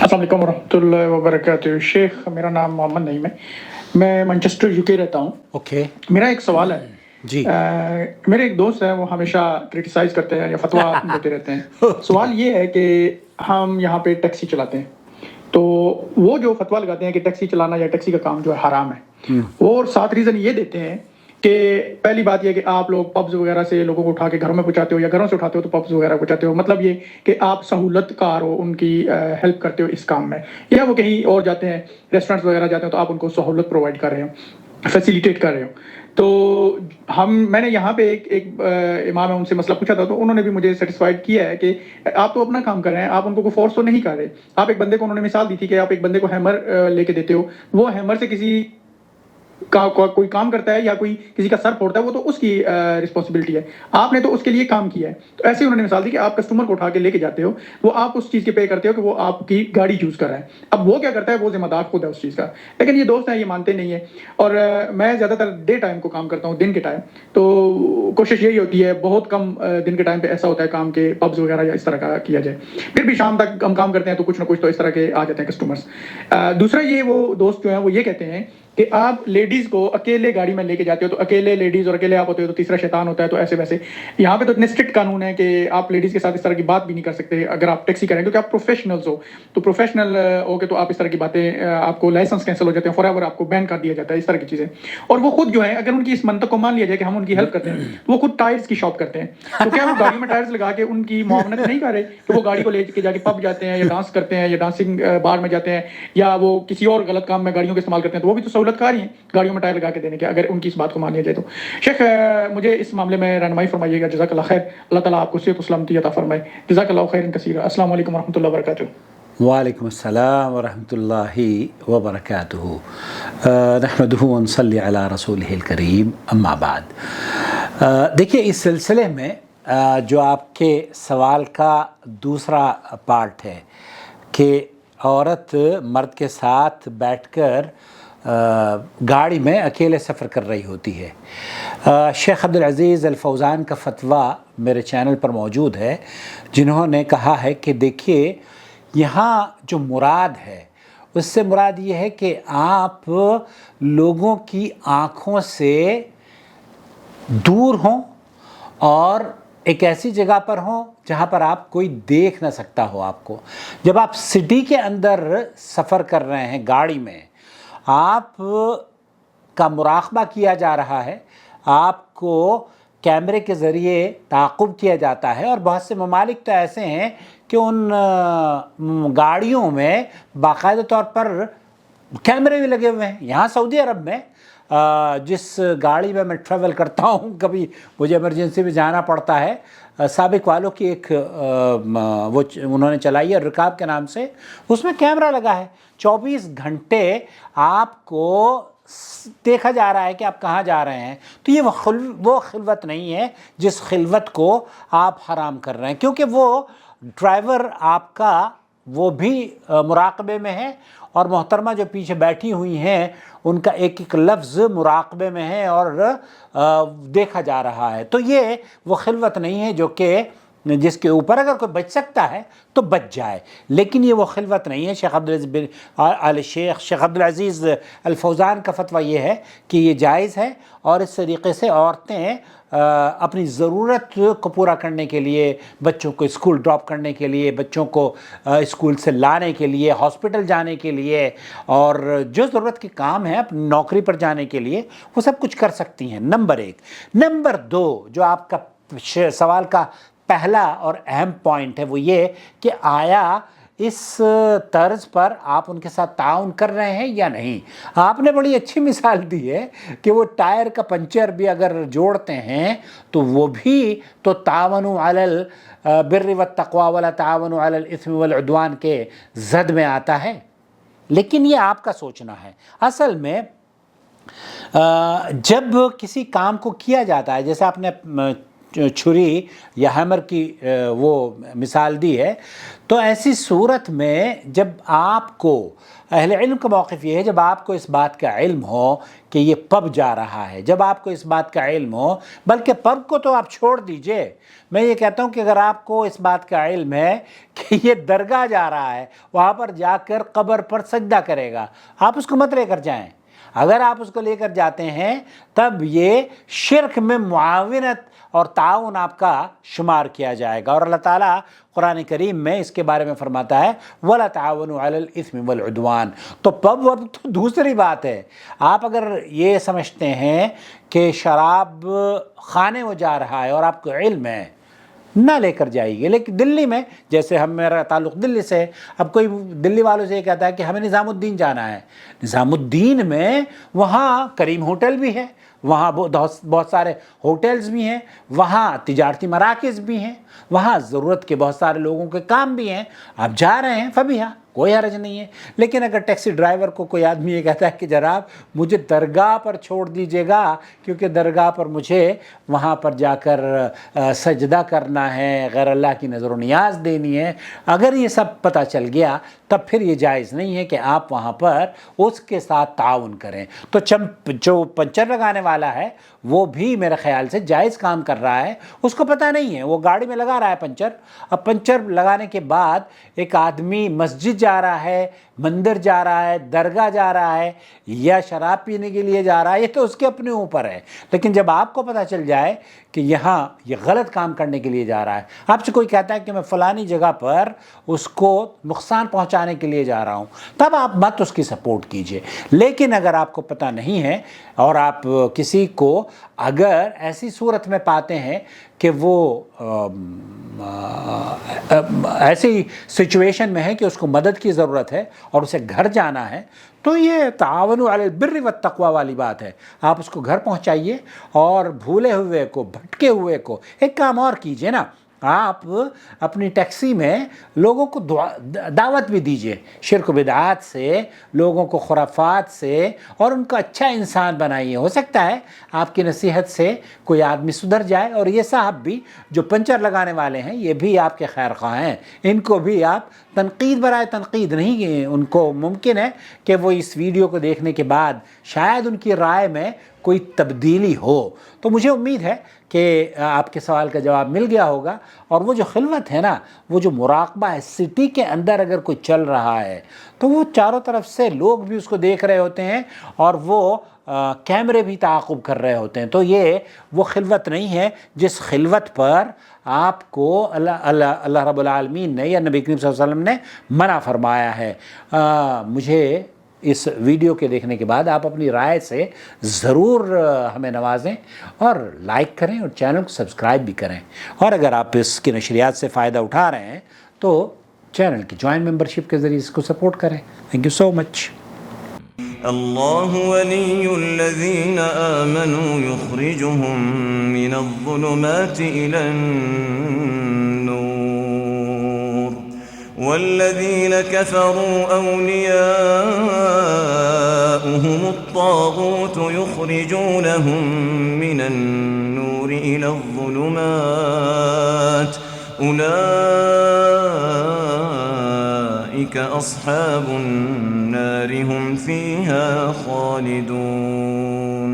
अस्सलाम वालेकुम वरहमतुल्लाहि वबरकातुहू। शेख, मेरा नाम मोहम्मद नईम है। मैं मैनचेस्टर यूके रहता हूँ। ओके मेरा एक सवाल है। जी। मेरे एक दोस्त हैं, वो हमेशा क्रिटिसाइज़ करते हैं या फ़तवा देते रहते हैं। सवाल ये है कि हम यहाँ पे टैक्सी चलाते हैं, तो वो जो फ़तवा लगाते हैं कि टैक्सी चलाना या टैक्सी का काम जो है हराम है। और साथ रीज़न ये देते हैं कि पहली बात ये है कि आप लोग पब्स वगैरह से लोगों को उठा के घरों में पहुँचाते हो या घरों से उठाते हो तो पब्स वगैरह पहुँचाते हो। मतलब ये कि आप सहूलतकार हो, उनकी हेल्प करते हो इस काम में। या वो कहीं और जाते हैं, रेस्टोरेंट्स वगैरह जाते हो तो आप उनको सहूलत प्रोवाइड कर रहे हो, फैसिलिटेट कर रहे हो। तो मैंने यहाँ पे एक इमाम है, उनसे मसला पूछा था, तो उन्होंने भी मुझे सैटिस्फाइड किया है कि आप तो अपना काम कर रहे हैं, आप उनको कोई फोर्स तो नहीं कर रहे। आप एक बंदे को, उन्होंने मिसाल दी थी कि आप एक बंदे को हैमर लेके देते हो, वो हैमर से किसी कोई काम करता है या कोई किसी का सर फोड़ता है, वो तो उसकी रिस्पॉन्सिबिलिटी है। आपने तो उसके लिए काम किया है। तो ऐसे ही उन्होंने मिसाल दी कि आप कस्टमर को उठा के लेके जाते हो, वो आप उस चीज़ के पे करते हो कि वो आपकी गाड़ी यूज़ कर रहा है। अब वो क्या करता है, वो ज़िम्मेदार खुद है उस चीज़ का। लेकिन ये दोस्त हैं, ये मानते नहीं है। और मैं ज़्यादातर डे टाइम को काम करता हूँ, दिन के टाइम। तो कोशिश यही होती है, बहुत कम दिन के टाइम पे ऐसा होता है काम के पब्स वगैरह या इस तरह का किया जाए। फिर भी शाम तक हम काम करते हैं तो कुछ ना कुछ तो इस तरह के आ जाते हैं कस्टमर्स। दूसरा, ये वो दोस्त जो हैं वो ये कहते हैं कि आप लेडीज़ को अकेले गाड़ी में लेके जाते हो, तो अकेले लेडीज़ और अकेले आप होते हो तो तीसरा शैतान होता है, तो ऐसे वैसे। यहाँ पे तो इतने स्ट्रिक्ट कानून है कि आप लेडीज़ के साथ इस तरह की बात भी नहीं कर सकते अगर आप टैक्सी करें, क्योंकि आप प्रोफेशनल्स हो। तो प्रोफेशनल हो के तो आप इस तरह की बातें, आपको लाइसेंस कैंसिल हो जाते हैं, फॉरएवर आपको बैन कर दिया जाता है, इस तरह की चीज़ें। और वो खुद जो है, अगर उनकी इस मंतक को मान लिया जाए कि हम उनकी हेल्प करते हैं, तो वो खुद टायर्स की शॉप करते हैं। तो क्या वो गाड़ी में टायर्स लगा के उनकी मुआवनत नहीं कर रहे? तो वो गाड़ी को लेके जाके पब जाते हैं या डांस करते हैं या डांसिंग बार में जाते हैं, या वो किसी और गलत काम में गाड़ियों का इस्तेमाल करते हैं, तो वो भी तो सहूलतकार ही हैं गाड़ियों में टायर लगा के देने के, अगर उनकी इस बात को मान लिया जाए तो। शेख, मुझे इस मामले में रहनुमाई फरमाइएगा, जज़ाकल्लाह खैर। अल्लाह ताला आपको सेहत और सलामती अता फरमाए। जज़ाकल्लाहु खैरन कसीरा। अस्सलाम वालेकुम वरहमतुल्लाहि वबरकातुहू। वालेकुम अस्सलाम वरहमतुल्लाहि वबरकातुहू। नहमदुहु व नसल्ली अला रसूलिहिल करीम, अम्मा बाद। देखिए, इस सिलसिले में जो आपके सवाल का दूसरा पार्ट है कि औरत मर्द के साथ बैठकर गाड़ी में अकेले सफ़र कर रही होती है। शेख अब्दुल अज़ीज़ अल फौज़ान का फ़तवा मेरे चैनल पर मौजूद है, जिन्होंने कहा है कि देखिए, यहाँ जो मुराद है उससे मुराद ये है कि आप लोगों की आँखों से दूर हों और एक ऐसी जगह पर हों जहाँ पर आप कोई देख ना सकता हो आपको। जब आप सिटी के अंदर सफ़र कर रहे हैं गाड़ी में, आप का मुराक़बा किया जा रहा है, आपको कैमरे के ज़रिए ताक़ुब किया जाता है। और बहुत से ममालिक तो ऐसे हैं कि उन गाड़ियों में बाकायदा तौर पर कैमरे भी लगे हुए हैं। यहाँ सऊदी अरब में जिस गाड़ी में मैं ट्रैवल करता हूँ, कभी मुझे इमरजेंसी में जाना पड़ता है, साबिक वालों की एक वो उन्होंने चलाई है रिकाब के नाम से, उसमें कैमरा लगा है। 24 घंटे आपको देखा जा रहा है कि आप कहाँ जा रहे हैं। तो ये वो खिलवत नहीं है जिस खिलवत को आप हराम कर रहे हैं, क्योंकि वो ड्राइवर आपका वो भी मुराक़बे में है और मोहतरमा जो पीछे बैठी हुई हैं उनका एक एक लफ्ज़ मुराक़बे में है और देखा जा रहा है। तो ये वो खिलवत नहीं है जो कि जिसके ऊपर अगर कोई बच सकता है तो बच जाए, लेकिन ये वो खिलवत नहीं है। शेख अब्दुल अज़ीज़ अल फौज़ान का फ़तवा ये है कि ये जायज़ है, और इस तरीक़े से औरतें अपनी ज़रूरत को पूरा करने के लिए, बच्चों को स्कूल ड्रॉप करने के लिए, बच्चों को स्कूल से लाने के लिए, हॉस्पिटल जाने के लिए, और जो ज़रूरत के काम है अपनी नौकरी पर जाने के लिए, वो सब कुछ कर सकती हैं। नंबर 1। नंबर 2, जो आपका सवाल का पहला और अहम पॉइंट है, वो ये कि आया इस तर्ज पर आप उनके साथ ताउन कर रहे हैं या नहीं। आपने बड़ी अच्छी मिसाल दी है कि वो टायर का पंचर भी अगर जोड़ते हैं तो वो भी तो तावनु अलल बिर्रि वत तक़वा वला तावनु अलल इस्मि वल उद्वान के ज़द में आता है। लेकिन ये आपका सोचना है। असल में जब किसी काम को किया जाता है, जैसे आपने چھری یا ہیمر کی وہ مثال دی ہے، تو ایسی صورت میں جب آپ کو اہل علم کا موقف یہ ہے، جب آپ کو اس بات کا علم ہو کہ یہ پب جا رہا ہے، جب آپ کو اس بات کا علم ہو، بلکہ پب کو تو آپ چھوڑ دیجئے، میں یہ کہتا ہوں کہ اگر آپ کو اس بات کا علم ہے کہ یہ درگاہ جا رہا ہے، وہاں پر جا کر قبر پر سجدہ کرے گا، آپ اس کو مت لے کر جائیں۔ اگر آپ اس کو لے کر جاتے ہیں تب یہ شرک میں معاونت اور تعاون آپ کا شمار کیا جائے گا، اور اللہ تعالیٰ قرآن کریم میں اس کے بارے میں فرماتا ہے وَلَا تَعَاوَنُوا عَلَى الْإِثْمِ وَالْعُدْوَانِ۔ تو پب وب تو دوسری بات ہے۔ آپ اگر یہ سمجھتے ہیں کہ شراب خانے وہ جا رہا ہے اور آپ کو علم ہے، نہ لے کر جائیے۔ لیکن دلی میں، جیسے میرا تعلق دلی سے ہے، اب کوئی دلی والوں سے یہ کہتا ہے کہ ہمیں نظام الدین جانا ہے، نظام الدین میں وہاں کریم ہوٹل بھی ہے، وہاں بہت سارے ہوٹلز بھی ہیں، وہاں تجارتی مراکز بھی ہیں، وہاں ضرورت کے بہت سارے لوگوں کے کام بھی ہیں، آپ جا رہے ہیں فبیہا، کوئی حرج نہیں ہے۔ لیکن اگر ٹیکسی ڈرائیور کو کوئی آدمی یہ کہتا ہے کہ جناب مجھے درگاہ پر چھوڑ دیجیے گا، کیونکہ درگاہ پر مجھے وہاں پر جا کر سجدہ کرنا ہے، غیر اللہ کی نظر و نیاز دینی ہے، اگر یہ سب پتہ چل گیا تب پھر یہ جائز نہیں ہے کہ آپ وہاں پر اس کے ساتھ تعاون کریں۔ تو جو پنچر لگانے والا ہے وہ بھی میرے خیال سے جائز کام کر رہا ہے، اس کو پتہ نہیں ہے، وہ گاڑی میں لگا رہا ہے پنچر، اب پنچر لگانے کے بعد ایک آدمی مسجد جا رہا ہے، مندر جا رہا ہے، درگاہ جا رہا ہے، یا شراب پینے کے لیے جا رہا ہے، یہ تو اس کے اپنے اوپر ہے۔ لیکن جب آپ کو پتہ چل جائے کہ یہاں یہ غلط کام کرنے کے لیے جا رہا ہے، آپ سے کوئی کہتا ہے کہ میں فلانی جگہ پر اس کو نقصان پہنچانے کے لیے جا رہا ہوں، تب آپ مت اس کی سپورٹ کیجئے۔ لیکن اگر آپ کو پتہ نہیں ہے اور آپ کسی کو اگر ایسی صورت میں پاتے ہیں کہ وہ ایسی سچویشن میں ہے کہ اس کو مدد کی ضرورت ہے اور اسے گھر جانا ہے، تو یہ تعاون علی البر والتقوی والی بات ہے، آپ اس کو گھر پہنچائیے، اور بھولے ہوئے کو، بھٹکے ہوئے کو ایک کام اور کیجئے نا، آپ اپنی ٹیکسی میں لوگوں کو دعوت بھی دیجئے، شرک و بدعات سے، لوگوں کو خرافات سے، اور ان کا اچھا انسان بنائیے۔ ہو سکتا ہے آپ کی نصیحت سے کوئی آدمی سدھر جائے، اور یہ صاحب بھی جو پنچر لگانے والے ہیں یہ بھی آپ کے خیر خواہ ہیں، ان کو بھی آپ تنقید برائے تنقید نہیں، ان کو ممکن ہے کہ وہ اس ویڈیو کو دیکھنے کے بعد شاید ان کی رائے میں کوئی تبدیلی ہو۔ تو مجھے امید ہے کہ آپ کے سوال کا جواب مل گیا ہوگا، اور وہ جو خلوت ہے نا، وہ جو مراقبہ ہے، سٹی کے اندر اگر کوئی چل رہا ہے تو وہ چاروں طرف سے لوگ بھی اس کو دیکھ رہے ہوتے ہیں، اور وہ کیمرے بھی تعاقب کر رہے ہوتے ہیں، تو یہ وہ خلوت نہیں ہے جس خلوت پر آپ کو اللہ رب العالمین نے یا نبی کریم صلی اللہ علیہ وسلم نے منع فرمایا ہے۔ مجھے اس ویڈیو کے دیکھنے کے بعد آپ اپنی رائے سے ضرور ہمیں نوازیں، اور لائک کریں اور چینل کو سبسکرائب بھی کریں، اور اگر آپ اس کی نشریات سے فائدہ اٹھا رہے ہیں تو چینل کی جوائنٹ ممبرشپ کے ذریعے اس کو سپورٹ کریں۔ تھینک یو سو مچ۔ اللہ ولی الذین آمنوا یخرجهم من الظلمات إلى النور والذین كفروا أولیاؤهم الطاغوت یخرجونهم من النور إلى الظلمات أولئك أصحاب النار هم فيها خالدون۔